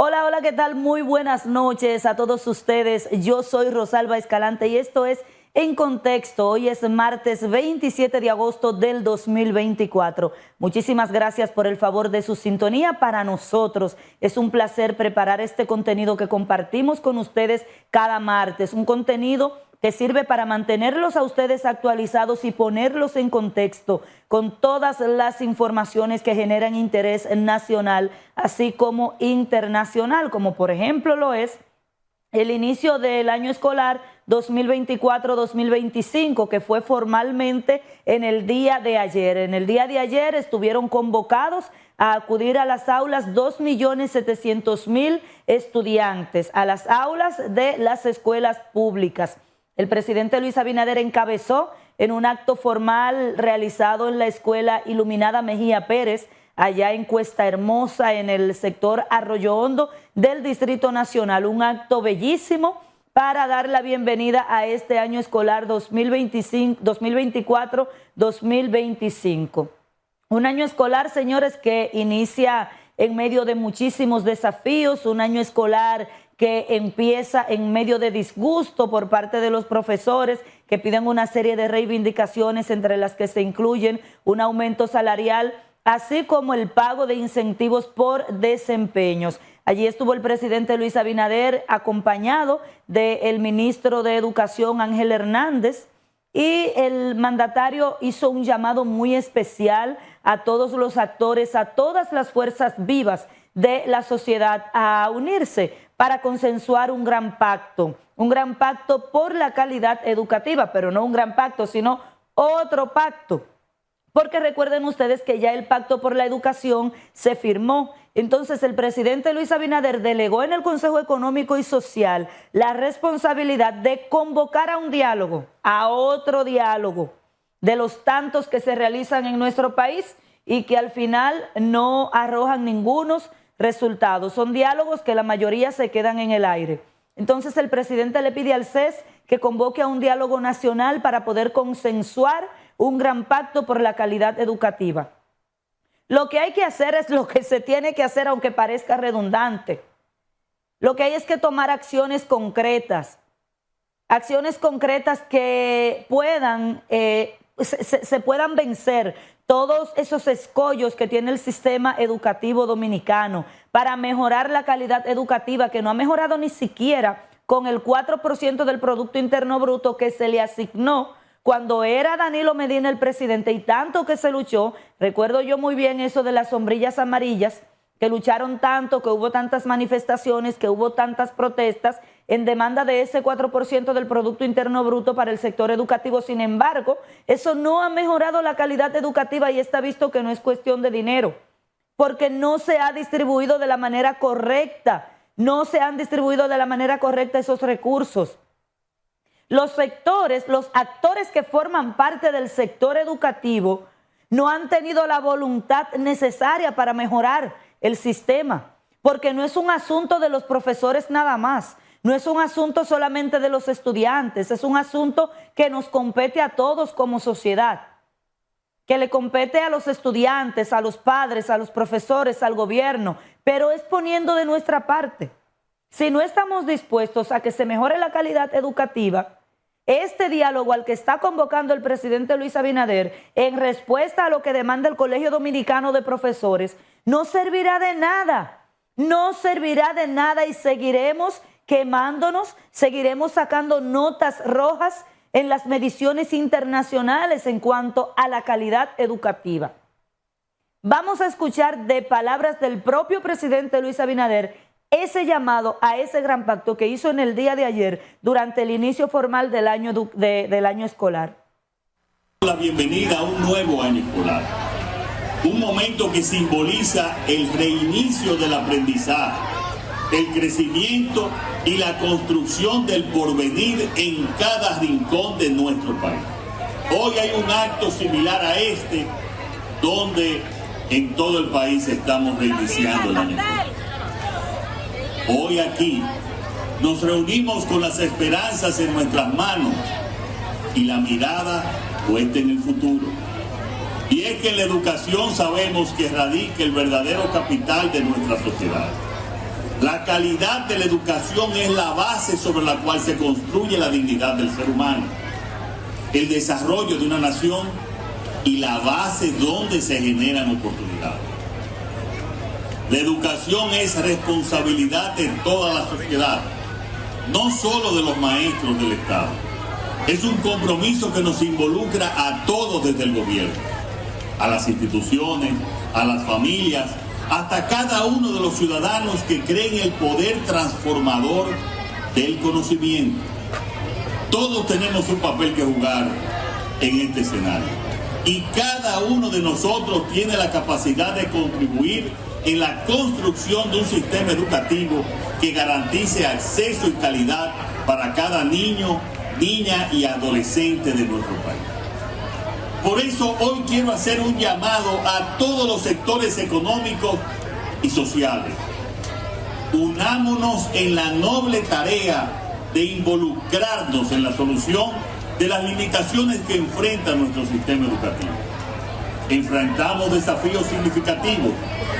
Hola, hola, ¿qué tal? Muy buenas noches a todos ustedes. Yo soy Rosalba Escalante y esto es En Contexto. Hoy es martes 27 de agosto del 2024. Muchísimas gracias por el favor de su sintonía. Para nosotros es un placer preparar este contenido que compartimos con ustedes cada martes. Un contenido que sirve para mantenerlos a ustedes actualizados y ponerlos en contexto con todas las informaciones que generan interés nacional, así como internacional, como por ejemplo lo es el inicio del año escolar 2024-2025, que fue formalmente en el día de ayer. En el día de ayer estuvieron convocados a acudir a las aulas 2.700.000 estudiantes, a las aulas de las escuelas públicas. El presidente Luis Abinader encabezó en un acto formal realizado en la Escuela Iluminada Mejía Pérez, allá en Cuesta Hermosa, en el sector Arroyo Hondo del Distrito Nacional. Un acto bellísimo para dar la bienvenida a este año escolar 2024-2025. Un año escolar, señores, que inicia en medio de muchísimos desafíos, un año escolar que empieza en medio de disgusto por parte de los profesores que piden una serie de reivindicaciones, entre las que se incluyen un aumento salarial, así como el pago de incentivos por desempeños. Allí estuvo el presidente Luis Abinader acompañado del ministro de Educación Ángel Hernández, y el mandatario hizo un llamado muy especial a todos los actores, a todas las fuerzas vivas de la sociedad a unirse para consensuar un gran pacto por la calidad educativa, pero no un gran pacto, sino otro pacto. Porque recuerden ustedes que ya el pacto por la educación se firmó. Entonces el presidente Luis Abinader delegó en el Consejo Económico y Social la responsabilidad de convocar a un diálogo, a otro diálogo, de los tantos que se realizan en nuestro país y que al final no arrojan ningunos resultados. Son diálogos que la mayoría se quedan en el aire. Entonces el presidente le pide al CES que convoque a un diálogo nacional para poder consensuar un gran pacto por la calidad educativa. Lo que hay que hacer es lo que se tiene que hacer, aunque parezca redundante. Lo que hay es que tomar acciones concretas que puedan, se puedan vencer todos esos escollos que tiene el sistema educativo dominicano para mejorar la calidad educativa, que no ha mejorado ni siquiera con el 4% del Producto Interno Bruto que se le asignó cuando era Danilo Medina el presidente, y tanto que se luchó. Recuerdo yo muy bien eso de las sombrillas amarillas, que lucharon tanto, que hubo tantas manifestaciones, que hubo tantas protestas en demanda de ese 4% del Producto Interno Bruto para el sector educativo. Sin embargo, eso no ha mejorado la calidad educativa, y está visto que no es cuestión de dinero, porque no se ha distribuido de la manera correcta, no se han distribuido de la manera correcta esos recursos. Los sectores, los actores que forman parte del sector educativo no han tenido la voluntad necesaria para mejorar el sistema, porque no es un asunto de los profesores nada más, no es un asunto solamente de los estudiantes, es un asunto que nos compete a todos como sociedad, que le compete a los estudiantes, a los padres, a los profesores, al gobierno, pero es poniendo de nuestra parte. Si no estamos dispuestos a que se mejore la calidad educativa, este diálogo al que está convocando el presidente Luis Abinader en respuesta a lo que demanda el Colegio Dominicano de Profesores no servirá de nada, no servirá de nada, y seguiremos quemándonos, seguiremos sacando notas rojas en las mediciones internacionales en cuanto a la calidad educativa. Vamos a escuchar de palabras del propio presidente Luis Abinader ese llamado a ese gran pacto que hizo en el día de ayer durante el inicio formal del año escolar. La bienvenida a un nuevo año escolar, un momento que simboliza el reinicio del aprendizaje, el crecimiento y la construcción del porvenir en cada rincón de nuestro país. Hoy hay un acto similar a este, donde en todo el país estamos reiniciando el año escolar. Hoy aquí nos reunimos con las esperanzas en nuestras manos y la mirada puesta en el futuro. Y es que en la educación sabemos que radica el verdadero capital de nuestra sociedad. La calidad de la educación es la base sobre la cual se construye la dignidad del ser humano, el desarrollo de una nación y la base donde se generan oportunidades. La educación es responsabilidad de toda la sociedad, no solo de los maestros del Estado. Es un compromiso que nos involucra a todos desde el gobierno, a las instituciones, a las familias, hasta cada uno de los ciudadanos que creen el poder transformador del conocimiento. Todos tenemos un papel que jugar en este escenario y cada uno de nosotros tiene la capacidad de contribuir en la construcción de un sistema educativo que garantice acceso y calidad para cada niño, niña y adolescente de nuestro país. Por eso hoy quiero hacer un llamado a todos los sectores económicos y sociales. Unámonos en la noble tarea de involucrarnos en la solución de las limitaciones que enfrenta nuestro sistema educativo. Enfrentamos desafíos significativos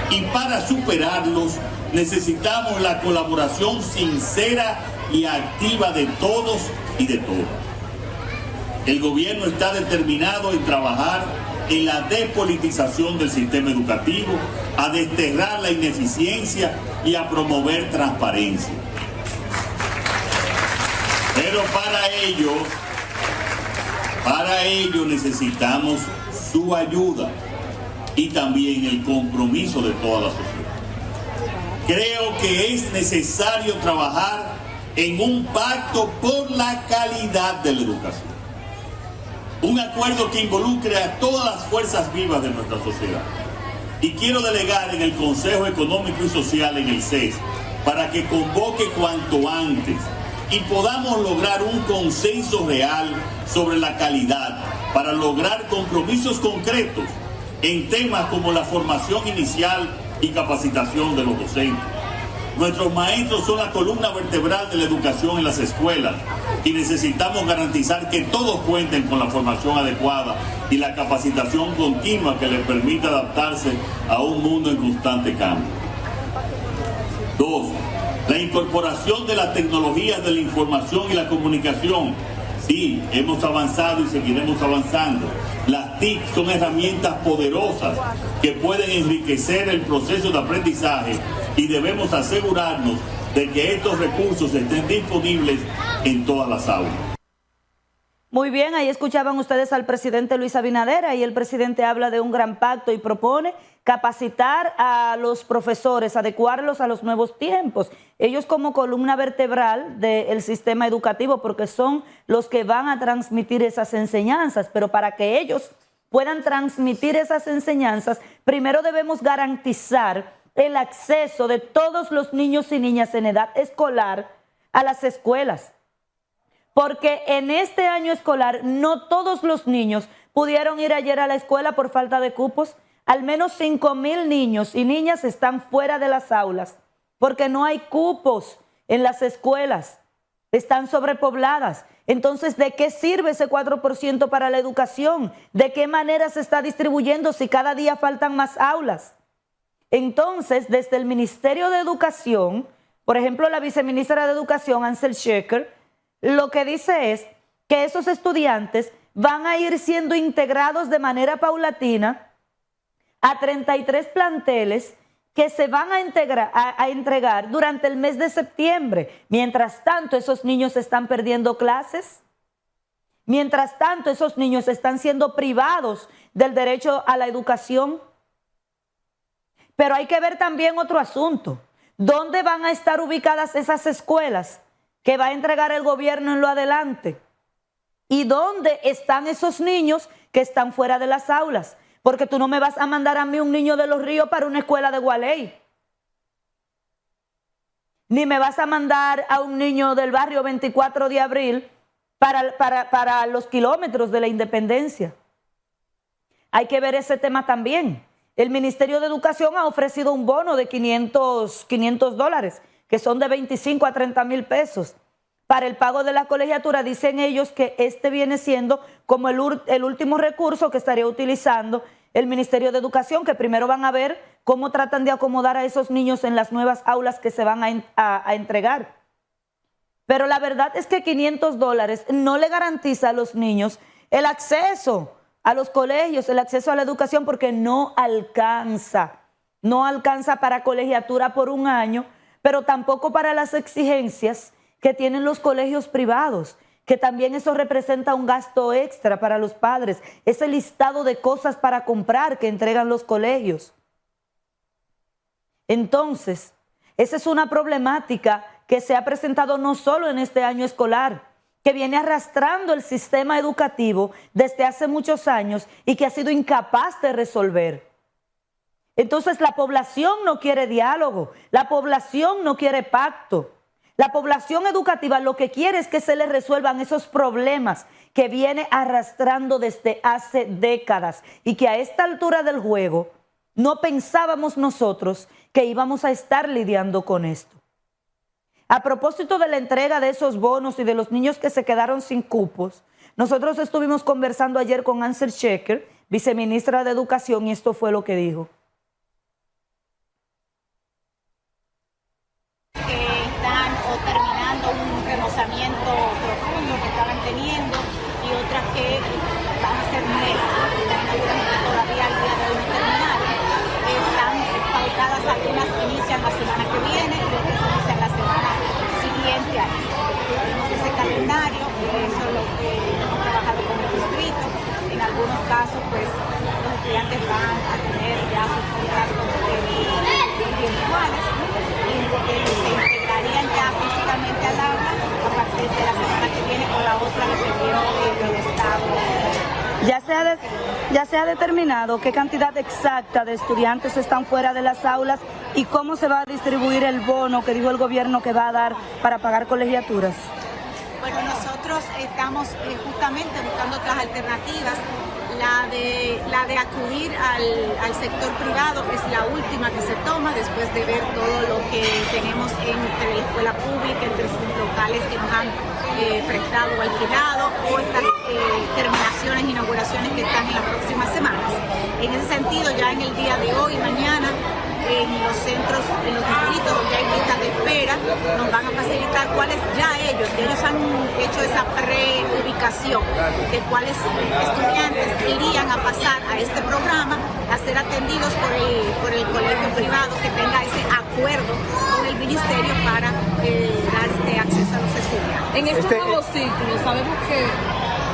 y para superarlos necesitamos la colaboración sincera y activa de todos y de todas. El gobierno está determinado en trabajar en la despolitización del sistema educativo, a desterrar la ineficiencia y a promover transparencia. Pero para ello necesitamos su ayuda y también el compromiso de toda la sociedad. Creo que es necesario trabajar en un pacto por la calidad de la educación. Un acuerdo que involucre a todas las fuerzas vivas de nuestra sociedad. Y quiero delegar en el Consejo Económico y Social en el CES para que convoque cuanto antes y podamos lograr un consenso real sobre la calidad para lograr compromisos concretos en temas como la formación inicial y capacitación de los docentes. Nuestros maestros son la columna vertebral de la educación en las escuelas y necesitamos garantizar que todos cuenten con la formación adecuada y la capacitación continua que les permita adaptarse a un mundo en constante cambio. 2. La incorporación de las tecnologías de la información y la comunicación. Sí, hemos avanzado y seguiremos avanzando. Las TIC son herramientas poderosas que pueden enriquecer el proceso de aprendizaje y debemos asegurarnos de que estos recursos estén disponibles en todas las aulas. Muy bien, ahí escuchaban ustedes al presidente Luis Abinader y el presidente habla de un gran pacto y propone capacitar a los profesores, adecuarlos a los nuevos tiempos. Ellos como columna vertebral del sistema educativo porque son los que van a transmitir esas enseñanzas, pero para que ellos puedan transmitir esas enseñanzas, primero debemos garantizar el acceso de todos los niños y niñas en edad escolar a las escuelas. Porque en este año escolar no todos los niños pudieron ir ayer a la escuela por falta de cupos. Al menos 5,000 niños y niñas están fuera de las aulas porque no hay cupos en las escuelas, están sobrepobladas. Entonces, ¿de qué sirve ese 4% para la educación? ¿De qué manera se está distribuyendo si cada día faltan más aulas? Entonces, desde el Ministerio de Educación, por ejemplo, la viceministra de Educación, Ansel Sheker, lo que dice es que esos estudiantes van a ir siendo integrados de manera paulatina a 33 planteles que se van a entregar durante el mes de septiembre. Mientras tanto, esos niños están perdiendo clases. Mientras tanto, esos niños están siendo privados del derecho a la educación. Pero hay que ver también otro asunto. ¿Dónde van a estar ubicadas esas escuelas que va a entregar el gobierno en lo adelante? ¿Y dónde están esos niños que están fuera de las aulas? Porque tú no me vas a mandar a mí un niño de Los Ríos para una escuela de Gualey. Ni me vas a mandar a un niño del barrio 24 de abril para los kilómetros de la Independencia. Hay que ver ese tema también. El Ministerio de Educación ha ofrecido un bono de $500, que son de 25 a 30 mil pesos. Para el pago de la colegiatura, dicen ellos que este viene siendo como el último recurso que estaría utilizando el Ministerio de Educación, que primero van a ver cómo tratan de acomodar a esos niños en las nuevas aulas que se van a entregar. Pero la verdad es que $500 no le garantiza a los niños el acceso a los colegios, el acceso a la educación, porque no alcanza para colegiatura por un año, pero tampoco para las exigencias que tienen los colegios privados, que también eso representa un gasto extra para los padres, ese listado de cosas para comprar que entregan los colegios. Entonces, esa es una problemática que se ha presentado no solo en este año escolar, que viene arrastrando el sistema educativo desde hace muchos años y que ha sido incapaz de resolver. Entonces la población no quiere diálogo, la población no quiere pacto. La población educativa lo que quiere es que se le resuelvan esos problemas que viene arrastrando desde hace décadas y que a esta altura del juego no pensábamos nosotros que íbamos a estar lidiando con esto. A propósito de la entrega de esos bonos y de los niños que se quedaron sin cupos, nosotros estuvimos conversando ayer con Ansel Sheker, viceministra de Educación, y esto fue lo que dijo. Que están o terminando un remozamiento profundo que estaban teniendo y otras que van a ser nuevas, que todavía al día de hoy no terminaron. Están pautadas, algunas inician la semana que viene y otras inician la semana siguiente a esta. Tenemos ese calendario, eso es lo que hemos trabajado con el distrito. En algunos casos, pues, los estudiantes van a tener ya sus contratos virtuales y se integrarían ya físicamente al aula a partir de la semana que viene o la otra, dependiendo del estado. Ya se ha determinado qué cantidad exacta de estudiantes están fuera de las aulas y cómo se va a distribuir el bono que dijo el gobierno que va a dar para pagar colegiaturas. Bueno, nosotros estamos justamente buscando otras alternativas. La de acudir al sector privado es la última que se toma después de ver todo lo que tenemos entre la escuela pública, entre sus locales que nos han prestado o alquilado, o estas terminaciones, inauguraciones que están en las próximas semanas. En ese sentido, ya en el día de hoy y mañana, en los centros, en los distritos donde hay listas de espera, nos van a facilitar cuáles ellos han hecho esa preubicación de cuáles estudiantes irían a pasar a este programa a ser atendidos por el colegio privado que tenga ese acuerdo con el ministerio para dar este acceso a los estudiantes. En estos nuevos ciclos, sabemos que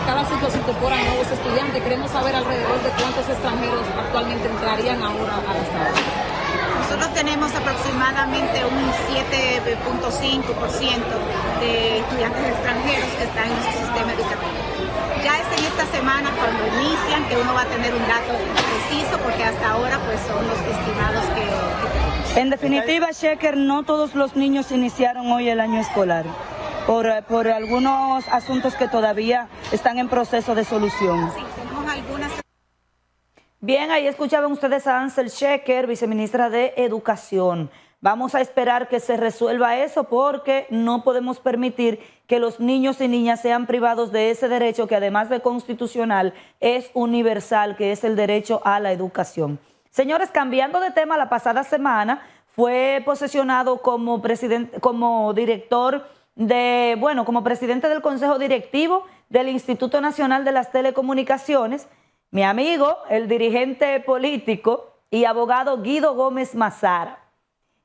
cada ciclo se incorporan nuevos estudiantes. Queremos saber alrededor de cuántos extranjeros actualmente entrarían ahora a las aulas. Nosotros tenemos aproximadamente un 7.5% de estudiantes extranjeros que están en nuestro sistema educativo. Ya es en esta semana cuando inician que uno va a tener un dato preciso, porque hasta ahora pues son los estimados que tenemos. En definitiva, Sheker, no todos los niños iniciaron hoy el año escolar por algunos asuntos que todavía están en proceso de solución. Sí, tenemos algunas. Bien, ahí escuchaban ustedes a Ansel Sheker, viceministra de Educación. Vamos a esperar que se resuelva eso porque no podemos permitir que los niños y niñas sean privados de ese derecho que además de constitucional es universal, que es el derecho a la educación. Señores, cambiando de tema, la pasada semana fue posesionado como presidente, como presidente del Consejo Directivo del Instituto Nacional de las Telecomunicaciones, mi amigo, el dirigente político y abogado Guido Gómez Mazara.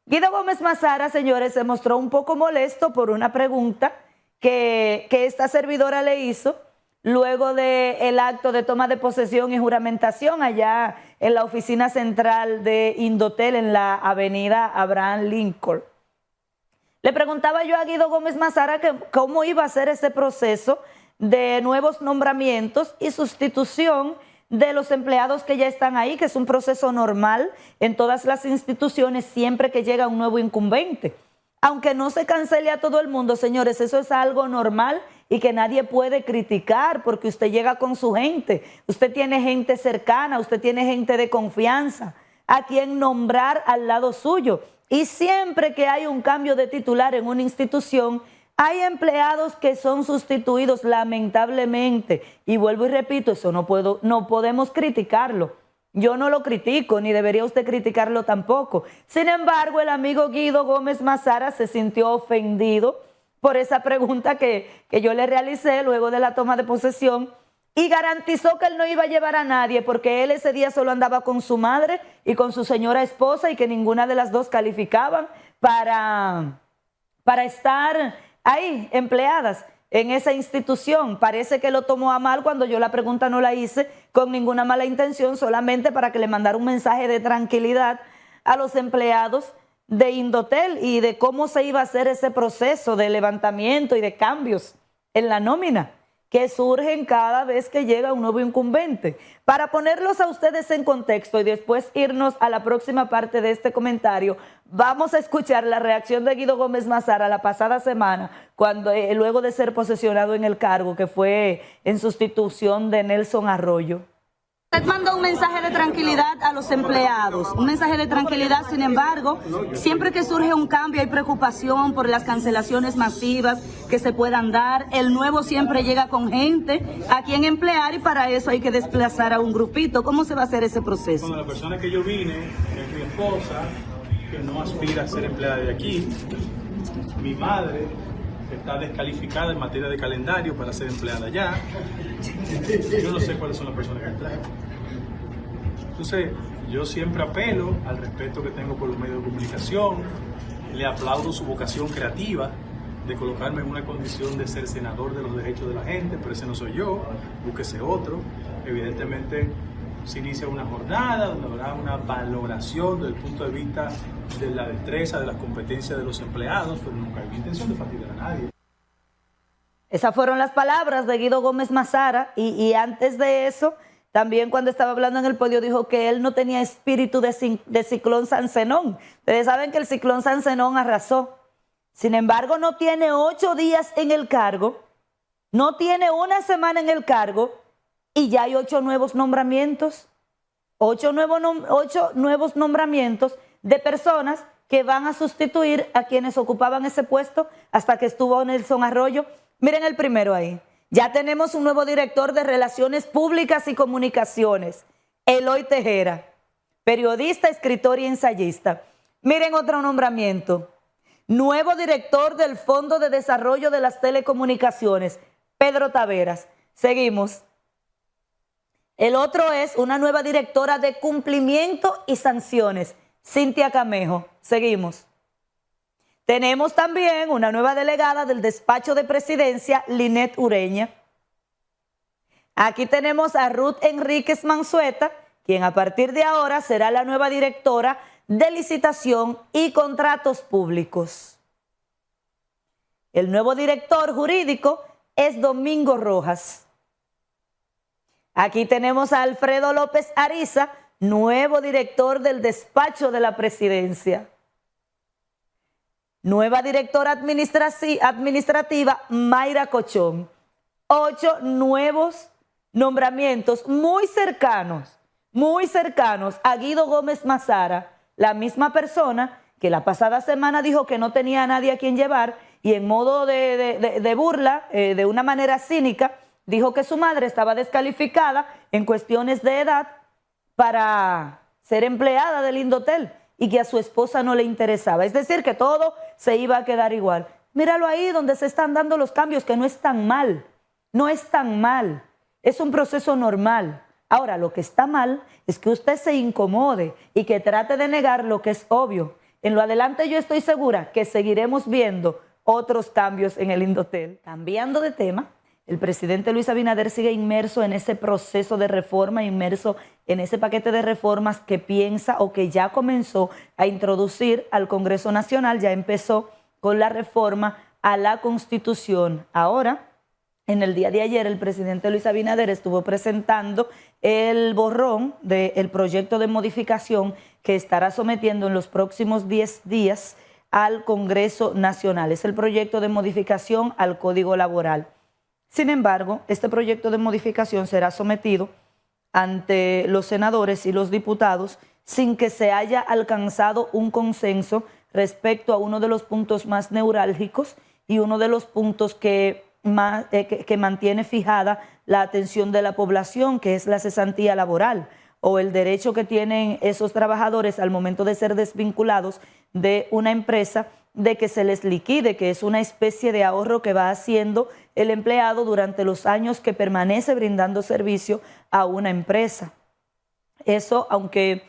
Guido Gómez Mazara, señores, se mostró un poco molesto por una pregunta que esta servidora le hizo luego del acto de toma de posesión y juramentación allá en la oficina central de Indotel en la avenida Abraham Lincoln. Le preguntaba yo a Guido Gómez Mazara que cómo iba a ser ese proceso de nuevos nombramientos y sustitución de los empleados que ya están ahí, que es un proceso normal en todas las instituciones siempre que llega un nuevo incumbente. Aunque no se cancele a todo el mundo, señores, eso es algo normal y que nadie puede criticar porque usted llega con su gente, usted tiene gente cercana, usted tiene gente de confianza a quien nombrar al lado suyo. Y siempre que hay un cambio de titular en una institución, hay empleados que son sustituidos lamentablemente, y vuelvo y repito, eso no podemos criticarlo. Yo no lo critico, ni debería usted criticarlo tampoco. Sin embargo, el amigo Guido Gómez Mazara se sintió ofendido por esa pregunta que yo le realicé luego de la toma de posesión y garantizó que él no iba a llevar a nadie porque él ese día solo andaba con su madre y con su señora esposa y que ninguna de las dos calificaban para estar ahí empleadas en esa institución. Parece que lo tomó a mal cuando yo la pregunta no la hice con ninguna mala intención, solamente para que le mandara un mensaje de tranquilidad a los empleados de Indotel y de cómo se iba a hacer ese proceso de levantamiento y de cambios en la nómina que surgen cada vez que llega un nuevo incumbente. Para ponerlos a ustedes en contexto y después irnos a la próxima parte de este comentario, vamos a escuchar la reacción de Guido Gómez Mazara la pasada semana, cuando luego de ser posesionado en el cargo, que fue en sustitución de Nelson Arroyo. Usted mandó un mensaje de tranquilidad a los empleados, un mensaje de tranquilidad. Sin embargo, siempre que surge un cambio hay preocupación por las cancelaciones masivas que se puedan dar. El nuevo siempre llega con gente a quien emplear y para eso hay que desplazar a un grupito. ¿Cómo se va a hacer ese proceso? Con la persona que yo vine, que es mi esposa, que no aspira a ser empleada de aquí, mi madre, que está descalificada en materia de calendario para ser empleada allá. Yo no sé cuáles son las personas que traen. Entonces, yo siempre apelo al respeto que tengo por los medios de comunicación, le aplaudo su vocación creativa de colocarme en una condición de ser senador de los derechos de la gente, pero ese no soy yo, búsquese otro. Evidentemente, se inicia una jornada donde habrá una valoración desde el punto de vista de la destreza, de las competencias de los empleados, pero nunca hay la intención de fastidiar a nadie. Esas fueron las palabras de Guido Gómez Mazara y antes de eso, también cuando estaba hablando en el podio dijo que él no tenía espíritu de ciclón San Zenón. Ustedes saben que el ciclón San Zenón arrasó. Sin embargo, no tiene 8 días en el cargo, no tiene una semana en el cargo y ya hay 8 nuevos nombramientos. 8 nuevos nombramientos de personas que van a sustituir a quienes ocupaban ese puesto hasta que estuvo Nelson Arroyo. Miren el primero ahí. Ya tenemos un nuevo director de Relaciones Públicas y Comunicaciones, Eloy Tejera, periodista, escritor y ensayista. Miren otro nombramiento. Nuevo director del Fondo de Desarrollo de las Telecomunicaciones, Pedro Taveras. Seguimos. El otro es una nueva directora de Cumplimiento y Sanciones, Cintia Camejo. Seguimos. Tenemos también una nueva delegada del despacho de presidencia, Linet Ureña. Aquí tenemos a Ruth Enríquez Manzueta, quien a partir de ahora será la nueva directora de licitación y contratos públicos. El nuevo director jurídico es Domingo Rojas. Aquí tenemos a Alfredo López Ariza, nuevo director del despacho de la presidencia. Nueva directora administrativa, Mayra Cochón. 8 nuevos nombramientos muy cercanos a Guido Gómez Mazara, la misma persona que la pasada semana dijo que no tenía a nadie a quien llevar y en modo de burla, de una manera cínica, dijo que su madre estaba descalificada en cuestiones de edad para ser empleada del Indotel y que a su esposa no le interesaba. Es decir, que todo se iba a quedar igual. Míralo ahí donde se están dando los cambios, que no es tan mal. No es tan mal. Es un proceso normal. Ahora, lo que está mal es que usted se incomode y que trate de negar lo que es obvio. En lo adelante yo estoy segura que seguiremos viendo otros cambios en el Indotel. Cambiando de tema, el presidente Luis Abinader sigue inmerso en ese proceso de reforma, inmerso en ese paquete de reformas que piensa o que ya comenzó a introducir al Congreso Nacional. Ya empezó con la reforma a la Constitución. Ahora, en el día de ayer, el presidente Luis Abinader estuvo presentando el borrón del proyecto de modificación que estará sometiendo en los próximos 10 días al Congreso Nacional. Es el proyecto de modificación al Código Laboral. Sin embargo, este proyecto de modificación será sometido ante los senadores y los diputados sin que se haya alcanzado un consenso respecto a uno de los puntos más neurálgicos y uno de los puntos que mantiene fijada la atención de la población, que es la cesantía laboral. o el derecho que tienen esos trabajadores al momento de ser desvinculados de una empresa, de que se les liquide, que es una especie de ahorro que va haciendo el empleado durante los años que permanece brindando servicio a una empresa. Eso, aunque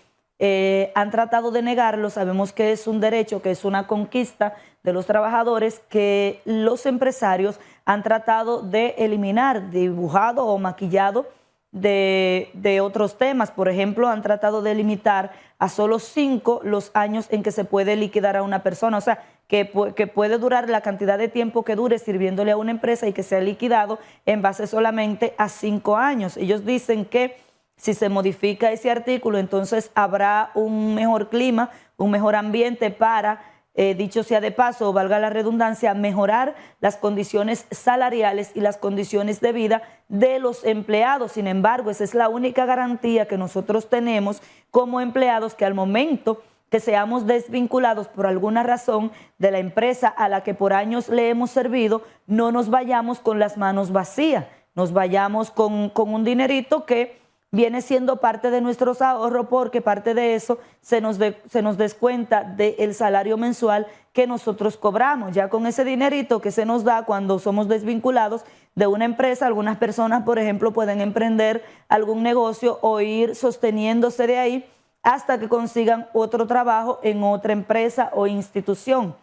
han tratado de negarlo, sabemos que es un derecho, que es una conquista de los trabajadores que los empresarios han tratado de eliminar, dibujado o maquillado de otros temas. Por ejemplo, han tratado de limitar a solo 5 los años en que se puede liquidar a una persona, o sea, que puede durar la cantidad de tiempo que dure sirviéndole a una empresa y que sea liquidado en base solamente a 5 años. Ellos dicen que si se modifica ese artículo, entonces habrá un mejor clima, un mejor ambiente para, dicho sea de paso, valga la redundancia, mejorar las condiciones salariales y las condiciones de vida de los empleados. Sin embargo, esa es la única garantía que nosotros tenemos como empleados, que al momento que seamos desvinculados por alguna razón de la empresa a la que por años le hemos servido, no nos vayamos con las manos vacías, nos vayamos con un dinerito que viene siendo parte de nuestros ahorros, porque parte de eso se nos descuenta del salario mensual que nosotros cobramos. Ya con ese dinerito que se nos da cuando somos desvinculados de una empresa, algunas personas, por ejemplo, pueden emprender algún negocio o ir sosteniéndose de ahí hasta que consigan otro trabajo en otra empresa o institución.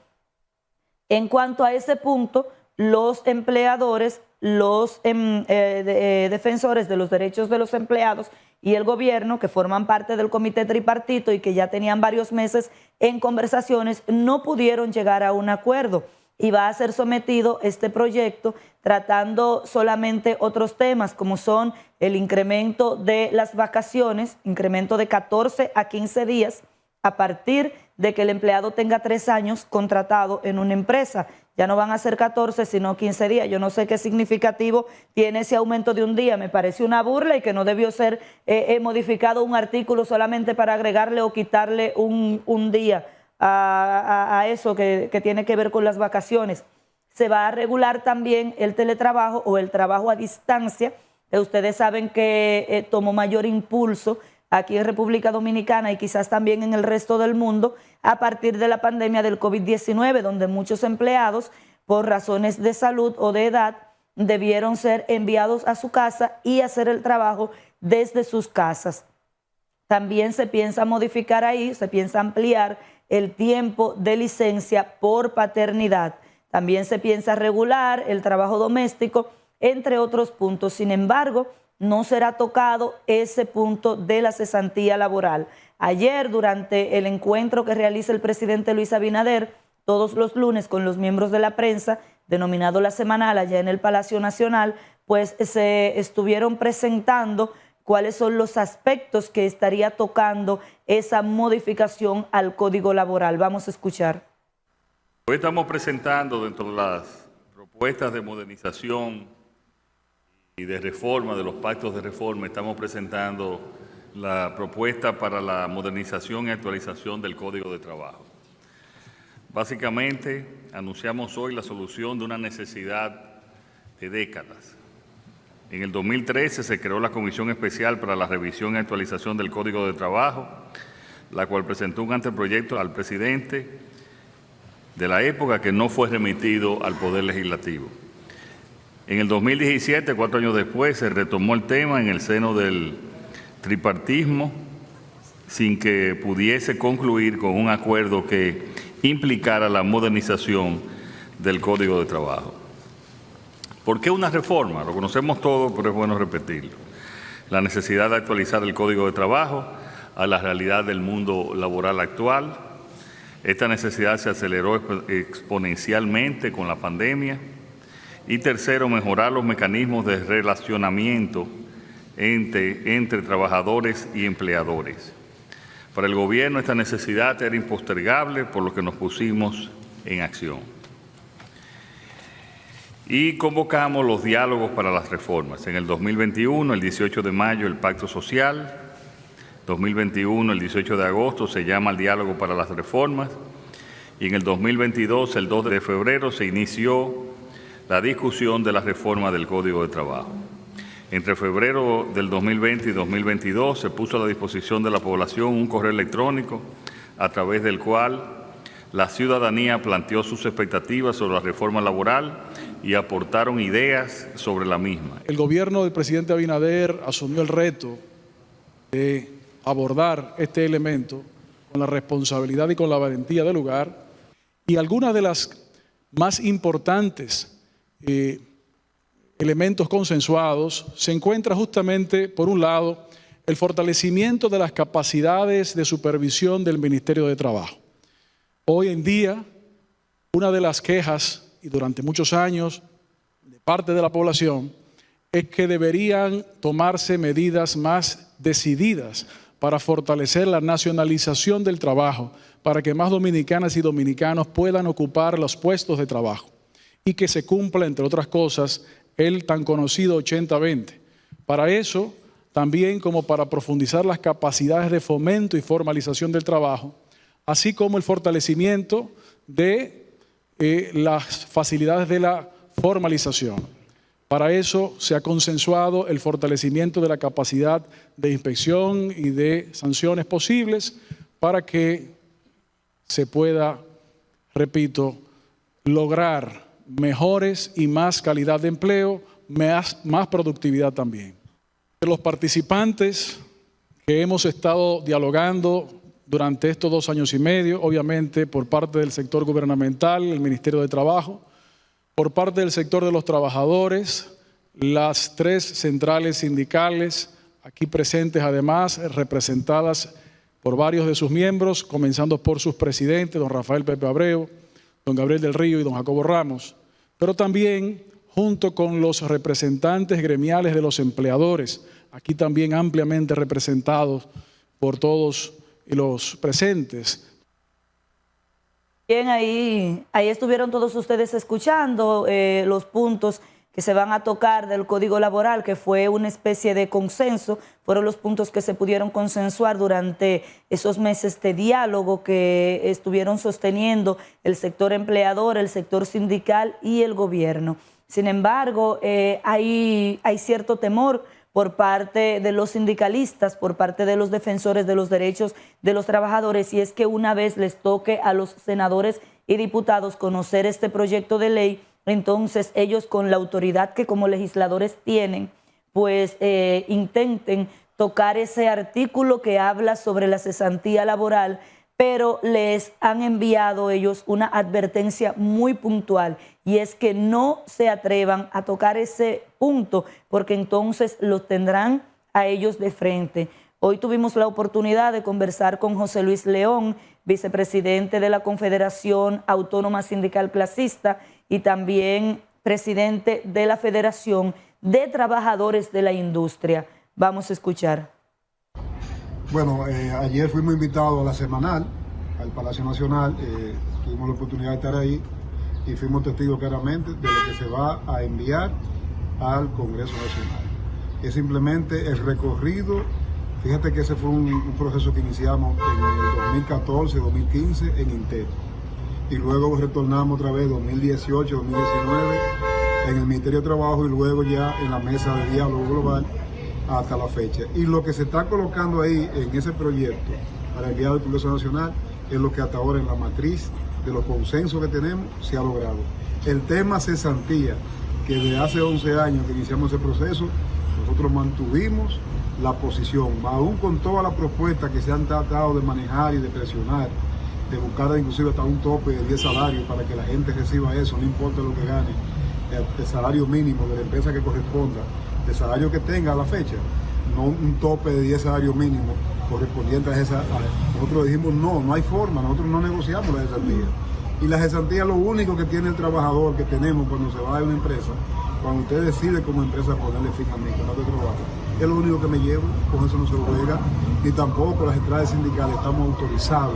En cuanto a ese punto, los empleadores, los defensores de los derechos de los empleados y el gobierno, que forman parte del comité tripartito y que ya tenían varios meses en conversaciones, no pudieron llegar a un acuerdo, y va a ser sometido este proyecto tratando solamente otros temas, como son el incremento de las vacaciones, incremento de 14 a 15 días a partir de que el empleado tenga 3 años contratado en una empresa. Ya no van a ser 14, sino 15 días. Yo no sé qué significativo tiene ese aumento de un día. Me parece una burla y que no debió ser modificado un artículo solamente para agregarle o quitarle un día a eso que tiene que ver con las vacaciones. Se va a regular también el teletrabajo o el trabajo a distancia. Ustedes saben que tomó mayor impulso aquí en República Dominicana y quizás también en el resto del mundo a partir de la pandemia del COVID-19, donde muchos empleados, por razones de salud o de edad, debieron ser enviados a su casa y hacer el trabajo desde sus casas. También se piensa modificar ahí, se piensa ampliar el tiempo de licencia por paternidad. También se piensa regular el trabajo doméstico, entre otros puntos. Sin embargo, no será tocado ese punto de la cesantía laboral. Ayer, durante el encuentro que realiza el presidente Luis Abinader todos los lunes con los miembros de la prensa, denominado La Semanal, allá en el Palacio Nacional, pues se estuvieron presentando cuáles son los aspectos que estaría tocando esa modificación al Código Laboral. Vamos a escuchar. Hoy estamos presentando, dentro de las propuestas de modernización y de reforma, de los pactos de reforma, estamos presentando la propuesta para la modernización y actualización del Código de Trabajo. Básicamente, anunciamos hoy la solución de una necesidad de décadas. En el 2013 se creó la Comisión Especial para la Revisión y Actualización del Código de Trabajo, la cual presentó un anteproyecto al presidente de la época que no fue remitido al Poder Legislativo. En el 2017, 4 años después, se retomó el tema en el seno del tripartismo sin que pudiese concluir con un acuerdo que implicara la modernización del Código de Trabajo. ¿Por qué una reforma? Lo conocemos todo, pero es bueno repetirlo. La necesidad de actualizar el Código de Trabajo a la realidad del mundo laboral actual. Esta necesidad se aceleró exponencialmente con la pandemia. Y tercero, mejorar los mecanismos de relacionamiento entre trabajadores y empleadores. Para el gobierno esta necesidad era impostergable, por lo que nos pusimos en acción. Y convocamos los diálogos para las reformas. En el 2021, el 18 de mayo, el Pacto Social. 2021, el 18 de agosto, se llama el diálogo para las reformas. Y en el 2022, el 2 de febrero, se inició la discusión de la reforma del Código de Trabajo. Entre febrero del 2020 y 2022 se puso a la disposición de la población un correo electrónico a través del cual la ciudadanía planteó sus expectativas sobre la reforma laboral y aportaron ideas sobre la misma. El gobierno del presidente Abinader asumió el reto de abordar este elemento con la responsabilidad y con la valentía del lugar, y algunas de las más importantes elementos consensuados se encuentra justamente, por un lado, el fortalecimiento de las capacidades de supervisión del Ministerio de Trabajo. Hoy en día, una de las quejas, y durante muchos años, de parte de la población, es que deberían tomarse medidas más decididas para fortalecer la nacionalización del trabajo, para que más dominicanas y dominicanos puedan ocupar los puestos de trabajo y que se cumpla, entre otras cosas, el tan conocido 80-20. Para eso, también como para profundizar las capacidades de fomento y formalización del trabajo, así como el fortalecimiento de las facilidades de la formalización. Para eso se ha consensuado el fortalecimiento de la capacidad de inspección y de sanciones posibles para que se pueda, repito, lograr mejores y más calidad de empleo, más productividad también. De los participantes que hemos estado dialogando durante estos 2 años y medio, obviamente por parte del sector gubernamental, el Ministerio de Trabajo, por parte del sector de los trabajadores, las 3 centrales sindicales aquí presentes, además representadas por varios de sus miembros, comenzando por sus presidentes, don Rafael Pepe Abreu, don Gabriel del Río y don Jacobo Ramos, pero también junto con los representantes gremiales de los empleadores, aquí también ampliamente representados por todos los presentes. Bien, ahí estuvieron todos ustedes escuchando los puntos que se van a tocar del Código Laboral, que fue una especie de consenso, fueron los puntos que se pudieron consensuar durante esos meses de diálogo que estuvieron sosteniendo el sector empleador, el sector sindical y el gobierno. Sin embargo, hay cierto temor por parte de los sindicalistas, por parte de los defensores de los derechos de los trabajadores, y es que una vez les toque a los senadores y diputados conocer este proyecto de ley, entonces ellos, con la autoridad que como legisladores tienen, pues intenten tocar ese artículo que habla sobre la cesantía laboral, pero les han enviado ellos una advertencia muy puntual, y es que no se atrevan a tocar ese punto, porque entonces los tendrán a ellos de frente. Hoy tuvimos la oportunidad de conversar con José Luis León, vicepresidente de la Confederación Autónoma Sindical Clasista y también presidente de la Federación de Trabajadores de la Industria. Vamos a escuchar. Bueno, ayer fuimos invitados a la semanal, al Palacio Nacional, tuvimos la oportunidad de estar ahí y fuimos testigos claramente de lo que se va a enviar al Congreso Nacional. Es simplemente el recorrido. Fíjate que ese fue un proceso que iniciamos en el 2014-2015 en INTER, y luego retornamos otra vez 2018-2019 en el Ministerio de Trabajo, y luego ya en la mesa de diálogo global hasta la fecha. Y lo que se está colocando ahí en ese proyecto para enviar al Congreso Nacional es lo que hasta ahora en la matriz de los consensos que tenemos se ha logrado. El tema cesantía, que desde hace 11 años que iniciamos ese proceso, nosotros mantuvimos la posición, aún con todas las propuestas que se han tratado de manejar y de presionar, de buscar inclusive hasta un tope de 10 salarios para que la gente reciba eso, no importa lo que gane, el salario mínimo de la empresa que corresponda, el salario que tenga a la fecha, no un tope de 10 salarios mínimos correspondiente a esa. Nosotros dijimos no hay forma, nosotros no negociamos la cesantía. Y la cesantía es lo único que tiene el trabajador, que tenemos cuando se va de una empresa, cuando usted decide como empresa ponerle fin a mi contrato de trabajo. Es lo único que me llevo, con eso no se juega, ni tampoco las centrales sindicales estamos autorizados,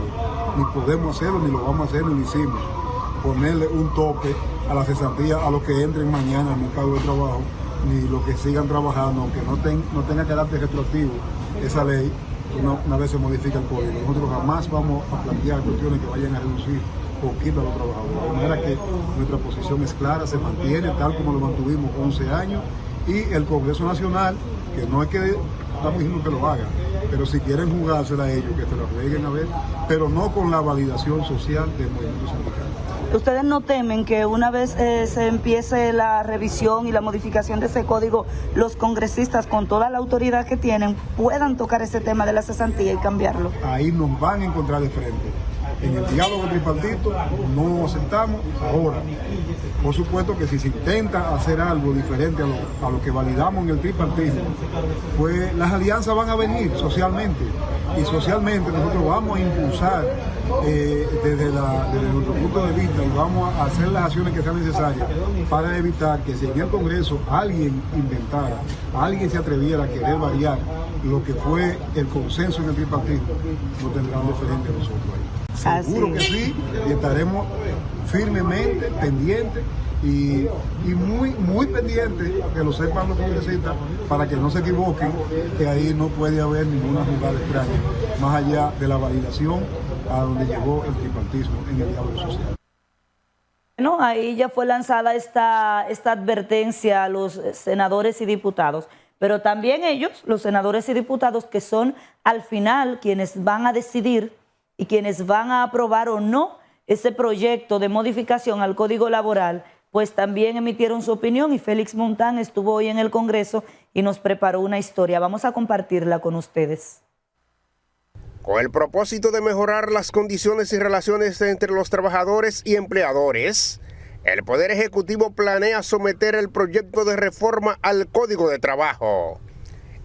ni podemos hacerlo, ni lo vamos a hacer, ni lo hicimos. Ponerle un tope a la cesantía a los que entren mañana al mercado de trabajo, ni los que sigan trabajando, aunque no tenga carácter retroactivo esa ley, una vez se modifica el código. Nosotros jamás vamos a plantear cuestiones que vayan a reducir poquito a los trabajadores. De manera que nuestra posición es clara, se mantiene tal como lo mantuvimos 11 años, y el Congreso Nacional, que no es que estamos diciendo que lo hagan, pero si quieren jugársela a ellos, que se lo jueguen a ver, pero no con la validación social del movimiento sindical. ¿Ustedes no temen que una vez se empiece la revisión y la modificación de ese código, los congresistas con toda la autoridad que tienen puedan tocar ese tema de la cesantía y cambiarlo? Ahí nos van a encontrar de frente. En el diálogo tripartito no aceptamos ahora. Por supuesto que si se intenta hacer algo diferente a lo que validamos en el tripartismo, pues las alianzas van a venir socialmente. Y socialmente nosotros vamos a impulsar desde nuestro punto de vista y vamos a hacer las acciones que sean necesarias para evitar que si en el Congreso alguien inventara, alguien se atreviera a querer variar lo que fue el consenso en el tripartismo, no tendrán de frente a nosotros ahí. Seguro que sí, y estaremos firmemente pendientes y muy pendientes, que lo sepan los congresistas, para que no se equivoquen, que ahí no puede haber ninguna jugada extraña, más allá de la validación a donde llegó el tripartismo en el diálogo social. Bueno, ahí ya fue lanzada esta advertencia a los senadores y diputados, pero también ellos, los senadores y diputados, que son al final quienes van a decidir y quienes van a aprobar o no ese proyecto de modificación al Código Laboral, pues también emitieron su opinión y Félix Montán estuvo hoy en el Congreso y nos preparó una historia. Vamos a compartirla con ustedes. Con el propósito de mejorar las condiciones y relaciones entre los trabajadores y empleadores, el Poder Ejecutivo planea someter el proyecto de reforma al Código de Trabajo.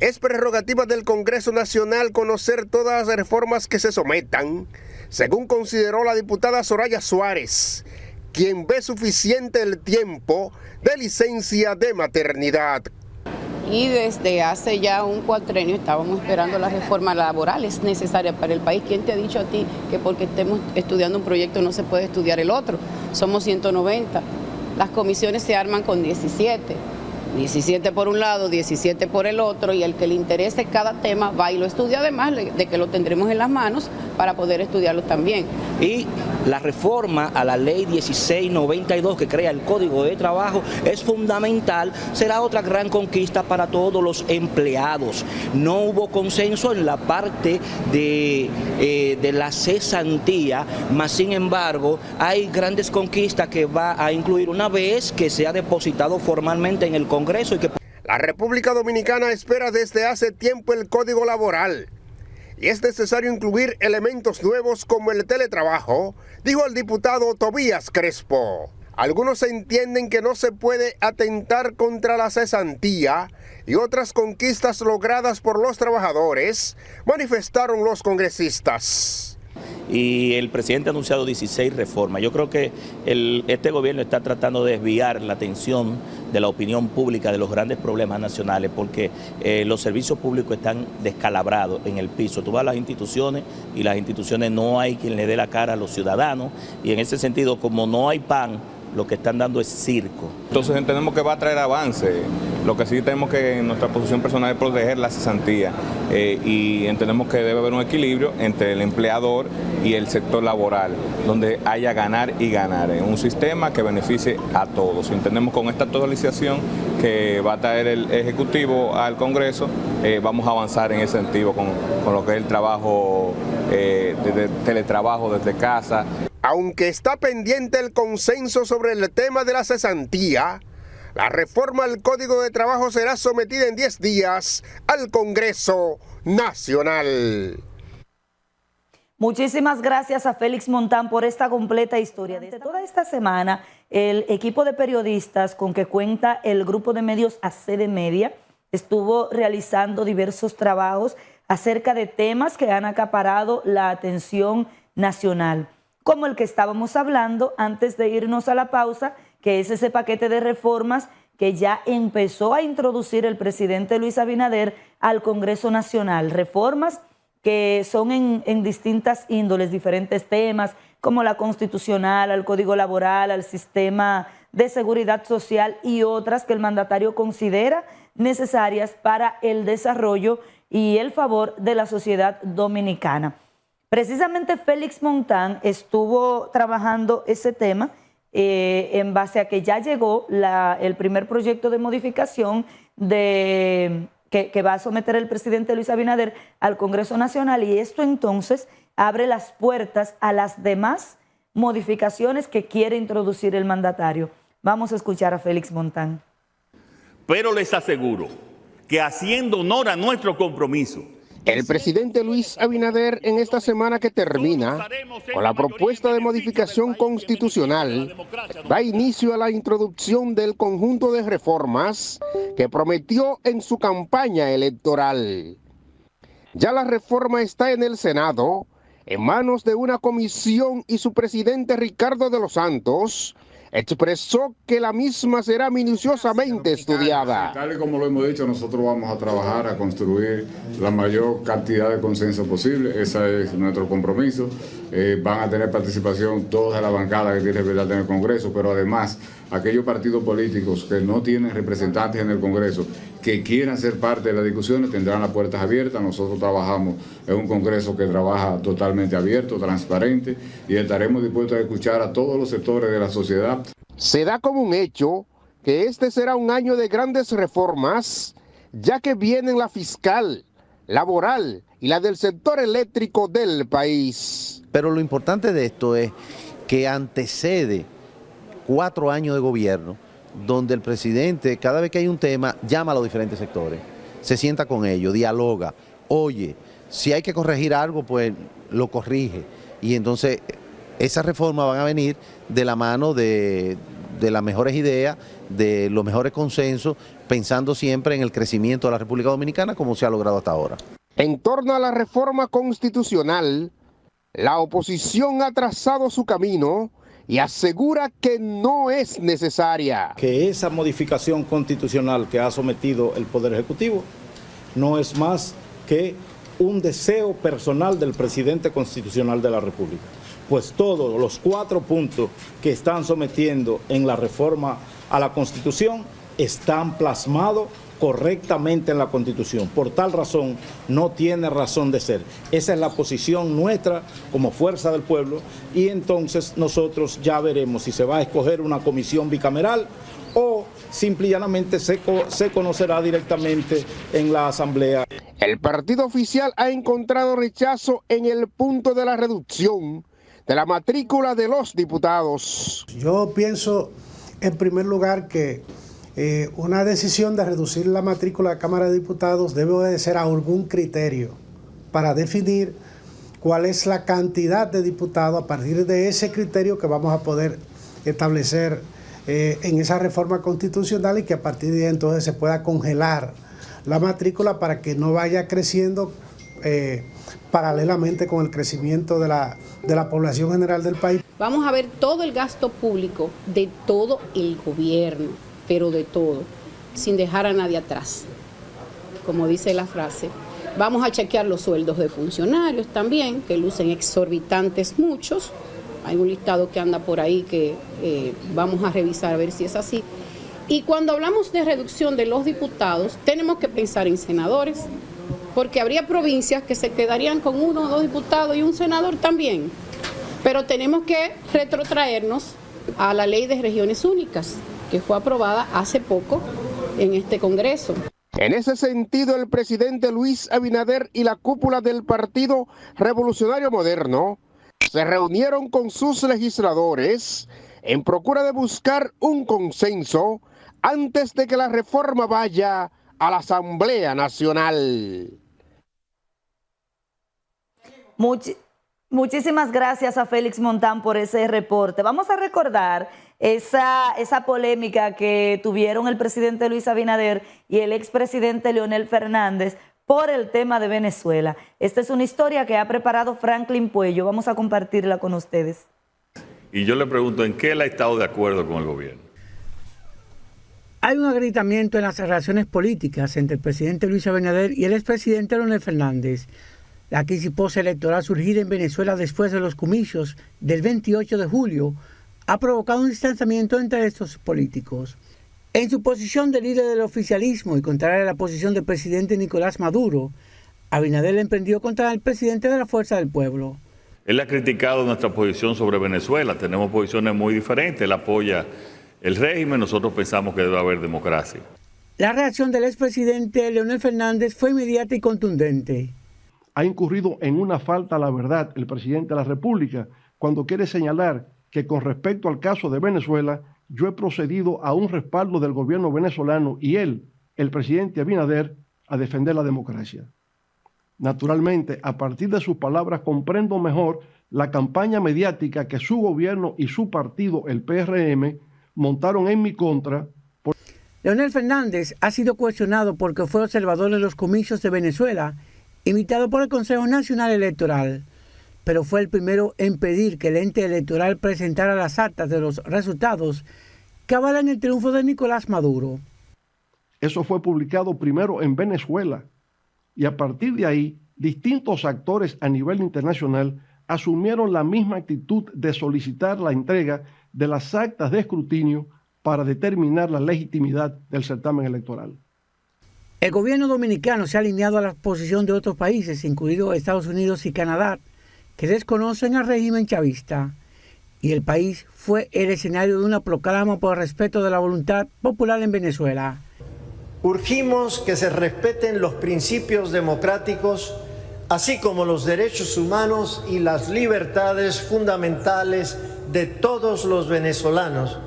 Es prerrogativa del Congreso Nacional conocer todas las reformas que se sometan, según consideró la diputada Soraya Suárez, quien ve suficiente el tiempo de licencia de maternidad. Y desde hace ya un cuatrenio estábamos esperando la reforma laboral, es necesaria para el país. ¿Quién te ha dicho a ti que porque estemos estudiando un proyecto no se puede estudiar el otro? Somos 190, las comisiones se arman con 17 por un lado, 17 por el otro, y el que le interese cada tema va y lo estudia, además de que lo tendremos en las manos para poder estudiarlo también. Y la reforma a la ley 1692 que crea el Código de Trabajo es fundamental, será otra gran conquista para todos los empleados. No hubo consenso en la parte de la cesantía, mas sin embargo hay grandes conquistas que va a incluir una vez que sea depositado formalmente en el Congreso. Y que... La República Dominicana espera desde hace tiempo el Código Laboral y es necesario incluir elementos nuevos como el teletrabajo, dijo el diputado Tobías Crespo. Algunos entienden que no se puede atentar contra la cesantía y otras conquistas logradas por los trabajadores, manifestaron los congresistas. Y el presidente ha anunciado 16 reformas. Yo creo que este gobierno está tratando de desviar la atención de la opinión pública de los grandes problemas nacionales, porque los servicios públicos están descalabrados en el piso. Tú vas a las instituciones y las instituciones no hay quien le dé la cara a los ciudadanos, y en ese sentido, como no hay pan, lo que están dando es circo. Entonces entendemos que va a traer avance. Lo que sí tenemos que en nuestra posición personal es proteger la cesantía y entendemos que debe haber un equilibrio entre el empleador y el sector laboral, donde haya ganar y ganar, en un sistema que beneficie a todos. Entendemos con esta actualización que va a traer el Ejecutivo al Congreso, vamos a avanzar en ese sentido con lo que es el trabajo, de teletrabajo desde casa. Aunque está pendiente el consenso sobre el tema de la cesantía, la reforma al Código de Trabajo será sometida en 10 días al Congreso Nacional. Muchísimas gracias a Félix Montán por esta completa historia. Desde toda esta semana, el equipo de periodistas con que cuenta el grupo de medios ACD Media estuvo realizando diversos trabajos acerca de temas que han acaparado la atención nacional, como el que estábamos hablando antes de irnos a la pausa, que es ese paquete de reformas que ya empezó a introducir el presidente Luis Abinader al Congreso Nacional. Reformas que son en distintas índoles, diferentes temas, como la constitucional, al Código Laboral, al sistema de seguridad social y otras que el mandatario considera necesarias para el desarrollo y el favor de la sociedad dominicana. Precisamente Félix Montán estuvo trabajando ese tema en base a que ya llegó el primer proyecto de modificación que va a someter el presidente Luis Abinader al Congreso Nacional, y esto entonces abre las puertas a las demás modificaciones que quiere introducir el mandatario. Vamos a escuchar a Félix Montán. Pero les aseguro que haciendo honor a nuestro compromiso, el presidente Luis Abinader en esta semana que termina con la propuesta de modificación constitucional da inicio a la introducción del conjunto de reformas que prometió en su campaña electoral. Ya la reforma está en el Senado, en manos de una comisión, y su presidente Ricardo de los Santos expresó que la misma será minuciosamente estudiada. Tal y como lo hemos dicho, nosotros vamos a trabajar a construir la mayor cantidad de consenso posible. Ese es nuestro compromiso. Van a tener participación toda la bancada que tiene verdad en el Congreso, pero además aquellos partidos políticos que no tienen representantes en el Congreso que quieran ser parte de las discusiones tendrán las puertas abiertas. Nosotros trabajamos en un Congreso que trabaja totalmente abierto, transparente, y estaremos dispuestos a escuchar a todos los sectores de la sociedad. Se da como un hecho que este será un año de grandes reformas, ya que vienen la fiscal, laboral y la del sector eléctrico del país. Pero lo importante de esto es que antecede 4 años de gobierno, donde el presidente, cada vez que hay un tema, llama a los diferentes sectores, se sienta con ellos, dialoga, oye, si hay que corregir algo, pues lo corrige. Y entonces esas reformas van a venir de la mano de las mejores ideas, de los mejores consensos, pensando siempre en el crecimiento de la República Dominicana como se ha logrado hasta ahora. En torno a la reforma constitucional, la oposición ha trazado su camino y asegura que no es necesaria. Que esa modificación constitucional que ha sometido el Poder Ejecutivo no es más que un deseo personal del presidente constitucional de la República. Pues todos los 4 puntos que están sometiendo en la reforma a la Constitución están plasmados correctamente en la Constitución. Por tal razón, no tiene razón de ser. Esa es la posición nuestra como fuerza del pueblo, y entonces nosotros ya veremos si se va a escoger una comisión bicameral o simple y llanamente se conocerá directamente en la Asamblea. El partido oficial ha encontrado rechazo en el punto de la reducción de la matrícula de los diputados. Yo pienso, en primer lugar, que una decisión de reducir la matrícula de la Cámara de Diputados debe obedecer a algún criterio para definir cuál es la cantidad de diputados. A partir de ese criterio que vamos a poder establecer en esa reforma constitucional, y que a partir de ahí entonces se pueda congelar la matrícula para que no vaya creciendo paralelamente con el crecimiento de la población general del país. Vamos a ver todo el gasto público de todo el gobierno, pero de todo, sin dejar a nadie atrás, como dice la frase. Vamos a chequear los sueldos de funcionarios también, que lucen exorbitantes muchos. Hay un listado que anda por ahí que vamos a revisar a ver si es así. Y cuando hablamos de reducción de los diputados, tenemos que pensar en senadores, porque habría provincias que se quedarían con 1 o 2 diputados y un senador también. Pero tenemos que retrotraernos a la ley de regiones únicas, que fue aprobada hace poco en este Congreso. En ese sentido, el presidente Luis Abinader y la cúpula del Partido Revolucionario Moderno se reunieron con sus legisladores en procura de buscar un consenso antes de que la reforma vaya a la Asamblea Nacional. Muchísimas gracias a Félix Montán por ese reporte. Vamos a recordar esa polémica que tuvieron el presidente Luis Abinader y el expresidente Leonel Fernández por el tema de Venezuela. Esta es una historia que ha preparado Franklin Puello. Vamos a compartirla con ustedes. Y yo le pregunto, ¿en qué él ha estado de acuerdo con el gobierno? Hay un agrietamiento en las relaciones políticas entre el presidente Luis Abinader y el expresidente Leonel Fernández. La crisis postelectoral surgida en Venezuela después de los comicios del 28 de julio ha provocado un distanciamiento entre estos políticos. En su posición de líder del oficialismo y contraria a la posición del presidente Nicolás Maduro, Abinader emprendió contra el presidente de la Fuerza del Pueblo. Él ha criticado nuestra posición sobre Venezuela. Tenemos posiciones muy diferentes. Él apoya el régimen, nosotros pensamos que debe haber democracia. La reacción del expresidente Leonel Fernández fue inmediata y contundente. Ha incurrido en una falta a la verdad el presidente de la República cuando quiere señalar que con respecto al caso de Venezuela, yo he procedido a un respaldo del gobierno venezolano y él, el presidente Abinader, a defender la democracia. Naturalmente, a partir de sus palabras comprendo mejor la campaña mediática que su gobierno y su partido, el PRM, montaron en mi contra. Leonel Fernández ha sido cuestionado porque fue observador de los comicios de Venezuela, invitado por el Consejo Nacional Electoral, pero fue el primero en pedir que el ente electoral presentara las actas de los resultados que avalan el triunfo de Nicolás Maduro. Eso fue publicado primero en Venezuela y a partir de ahí, distintos actores a nivel internacional asumieron la misma actitud de solicitar la entrega de las actas de escrutinio para determinar la legitimidad del certamen electoral. El gobierno dominicano se ha alineado a la posición de otros países, incluidos Estados Unidos y Canadá, que desconocen al régimen chavista, y el país fue el escenario de una proclama por el respeto de la voluntad popular en Venezuela. Urgimos que se respeten los principios democráticos, así como los derechos humanos y las libertades fundamentales de todos los venezolanos.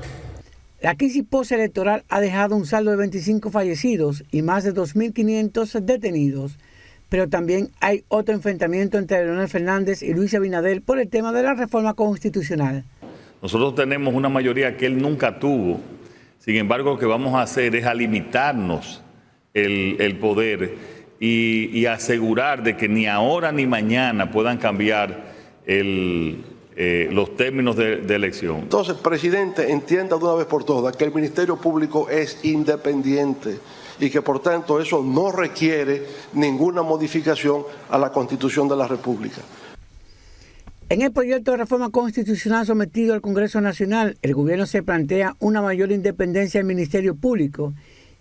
La crisis postelectoral ha dejado un saldo de 25 fallecidos y más de 2.500 detenidos, pero también hay otro enfrentamiento entre Leonel Fernández y Luis Abinader por el tema de la reforma constitucional. Nosotros tenemos una mayoría que él nunca tuvo. Sin embargo, lo que vamos a hacer es a limitarnos el poder y asegurar de que ni ahora ni mañana puedan cambiar los términos de elección. Entonces, presidente, entienda de una vez por todas que el Ministerio Público es independiente y que por tanto eso no requiere ninguna modificación a la Constitución de la República. En el proyecto de reforma constitucional sometido al Congreso Nacional, el gobierno se plantea una mayor independencia del Ministerio Público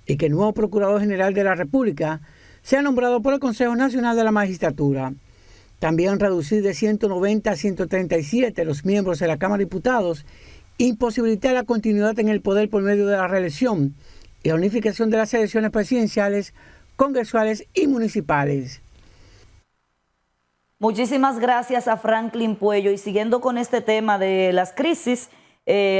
y que el nuevo Procurador General de la República sea nombrado por el Consejo Nacional de la Magistratura. También reducir de 190 a 137 los miembros de la Cámara de Diputados, imposibilitar la continuidad en el poder por medio de la reelección y la unificación de las elecciones presidenciales, congresuales y municipales. Muchísimas gracias a Franklin Puello. Y siguiendo con este tema de las crisis,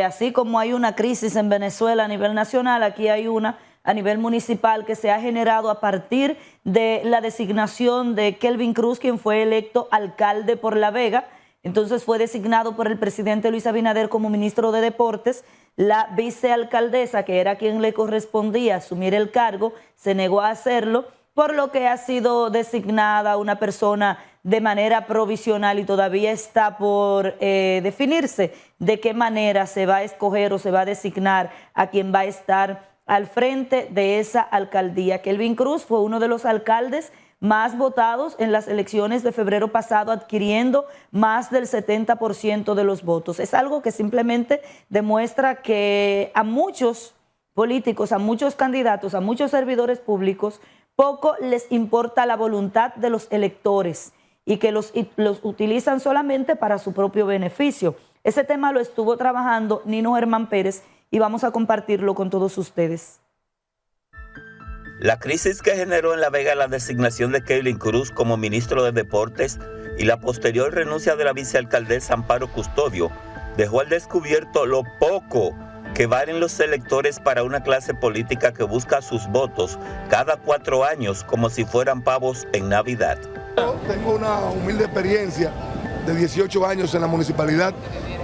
así como hay una crisis en Venezuela a nivel nacional, aquí hay una a nivel municipal que se ha generado a partir de la designación de Kelvin Cruz, quien fue electo alcalde por La Vega. Entonces fue designado por el presidente Luis Abinader como ministro de Deportes. La vicealcaldesa, que era quien le correspondía asumir el cargo, se negó a hacerlo, por lo que ha sido designada una persona de manera provisional y todavía está por definirse de qué manera se va a escoger o se va a designar a quien va a estar al frente de esa alcaldía. Kelvin Cruz fue uno de los alcaldes más votados en las elecciones de febrero pasado, adquiriendo más del 70% de los votos. Es algo que simplemente demuestra que a muchos políticos, a muchos candidatos, a muchos servidores públicos, poco les importa la voluntad de los electores y que los utilizan solamente para su propio beneficio. Ese tema lo estuvo trabajando Nino Germán Pérez y vamos a compartirlo con todos ustedes. La crisis que generó en La Vega la designación de Kelvin Cruz como ministro de Deportes y la posterior renuncia de la vicealcaldesa Amparo Custodio dejó al descubierto lo poco que valen los electores para una clase política que busca sus votos cada 4 años como si fueran pavos en Navidad. Tengo una humilde experiencia de 18 años en la municipalidad,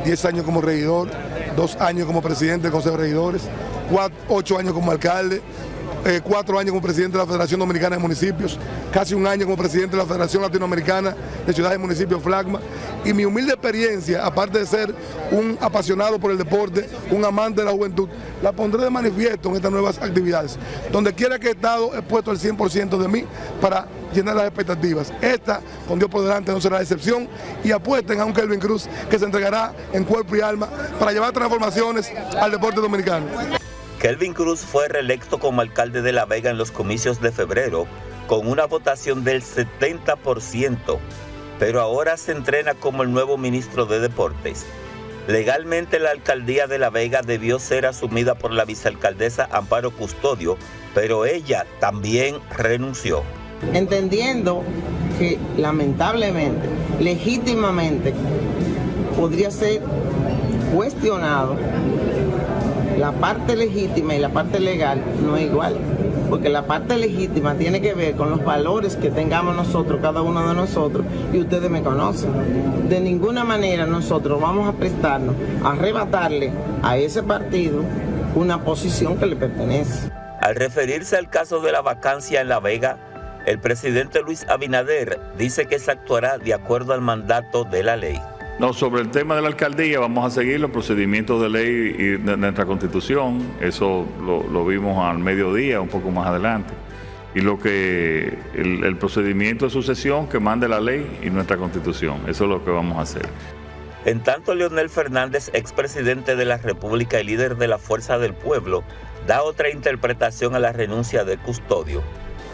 10 años como regidor, 2 años como presidente del Consejo de Regidores, 8 años como alcalde, 4 años como presidente de la Federación Dominicana de Municipios, casi 1 año como presidente de la Federación Latinoamericana de Ciudades y Municipios FLACMA. Y mi humilde experiencia, aparte de ser un apasionado por el deporte, un amante de la juventud, la pondré de manifiesto en estas nuevas actividades. Donde quiera que he estado, he puesto el 100% de mí para llenar las expectativas. Esta, con Dios por delante, no será la excepción. Y apuesten a un Kelvin Cruz que se entregará en cuerpo y alma para llevar transformaciones al deporte dominicano. Kelvin Cruz fue reelecto como alcalde de La Vega en los comicios de febrero con una votación del 70%, pero ahora se entrena como el nuevo ministro de Deportes. Legalmente la alcaldía de La Vega debió ser asumida por la vicealcaldesa Amparo Custodio, pero ella también renunció. Entendiendo que lamentablemente, legítimamente, podría ser cuestionado, la parte legítima y la parte legal no es igual, porque la parte legítima tiene que ver con los valores que tengamos nosotros, cada uno de nosotros, y ustedes me conocen. De ninguna manera nosotros vamos a prestarnos a arrebatarle a ese partido una posición que le pertenece. Al referirse al caso de la vacancia en La Vega, el presidente Luis Abinader dice que se actuará de acuerdo al mandato de la ley. No, sobre el tema de la alcaldía vamos a seguir los procedimientos de ley y de nuestra Constitución. Eso lo vimos al mediodía, un poco más adelante. Y lo que el procedimiento de sucesión que mande la ley y nuestra Constitución. Eso es lo que vamos a hacer. En tanto, Leonel Fernández, expresidente de la República y líder de la Fuerza del Pueblo, da otra interpretación a la renuncia de Custodio.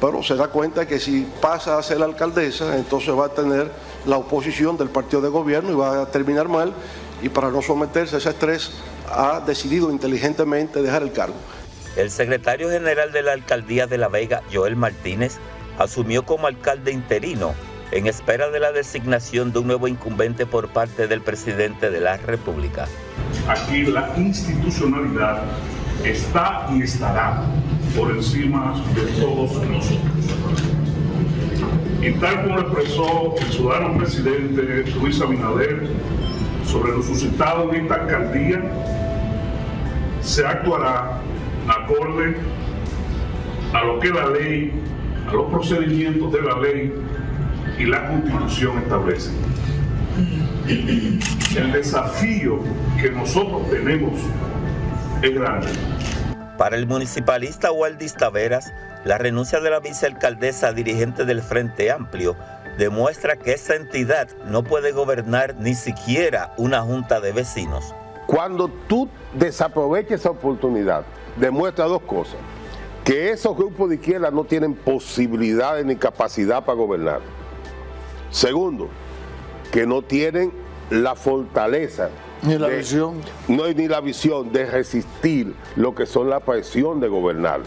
Pero se da cuenta que si pasa a ser la alcaldesa, entonces va a tener la oposición del partido de gobierno y va a terminar mal, y para no someterse a ese estrés ha decidido inteligentemente dejar el cargo. El secretario general de la alcaldía de La Vega, Joel Martínez, asumió como alcalde interino en espera de la designación de un nuevo incumbente por parte del presidente de la República. Aquí la institucionalidad está y estará por encima de todos nosotros. Y tal como expresó el ciudadano presidente Luis Abinader sobre lo suscitado en esta alcaldía, se actuará acorde a lo que la ley, a los procedimientos de la ley y la Constitución establecen. El desafío que nosotros tenemos es grande. Para el municipalista Waldis Taveras, la renuncia de la vicealcaldesa dirigente del Frente Amplio demuestra que esa entidad no puede gobernar ni siquiera una junta de vecinos. Cuando tú desaproveches esa oportunidad, demuestra dos cosas: que esos grupos de izquierda no tienen posibilidades ni capacidad para gobernar. Segundo, que no tienen la fortaleza ni la visión. No hay ni la visión de resistir lo que son la presión de gobernar.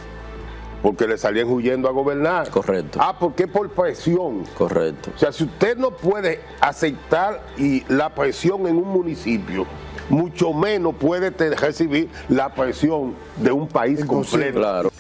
Porque le salían huyendo a gobernar. Correcto. ¿Por qué? Por presión. Correcto. O sea, si usted no puede aceptar la presión en un municipio, mucho menos puede recibir la presión de un país completo. Claro.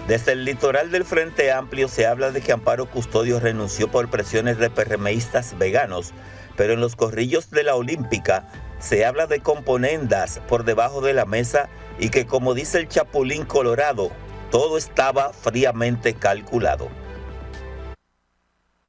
Desde el litoral del Frente Amplio se habla de que Amparo Custodio renunció por presiones de PRMistas veganos, pero en los corrillos de la Olímpica se habla de componendas por debajo de la mesa y que, como dice el Chapulín Colorado, todo estaba fríamente calculado.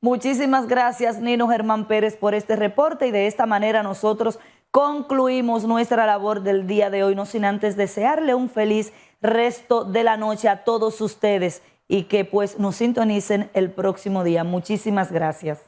Muchísimas gracias, Nino Germán Pérez, por este reporte, y de esta manera nosotros concluimos nuestra labor del día de hoy, no sin antes desearle un feliz resto de la noche a todos ustedes y que pues nos sintonicen el próximo día. Muchísimas gracias.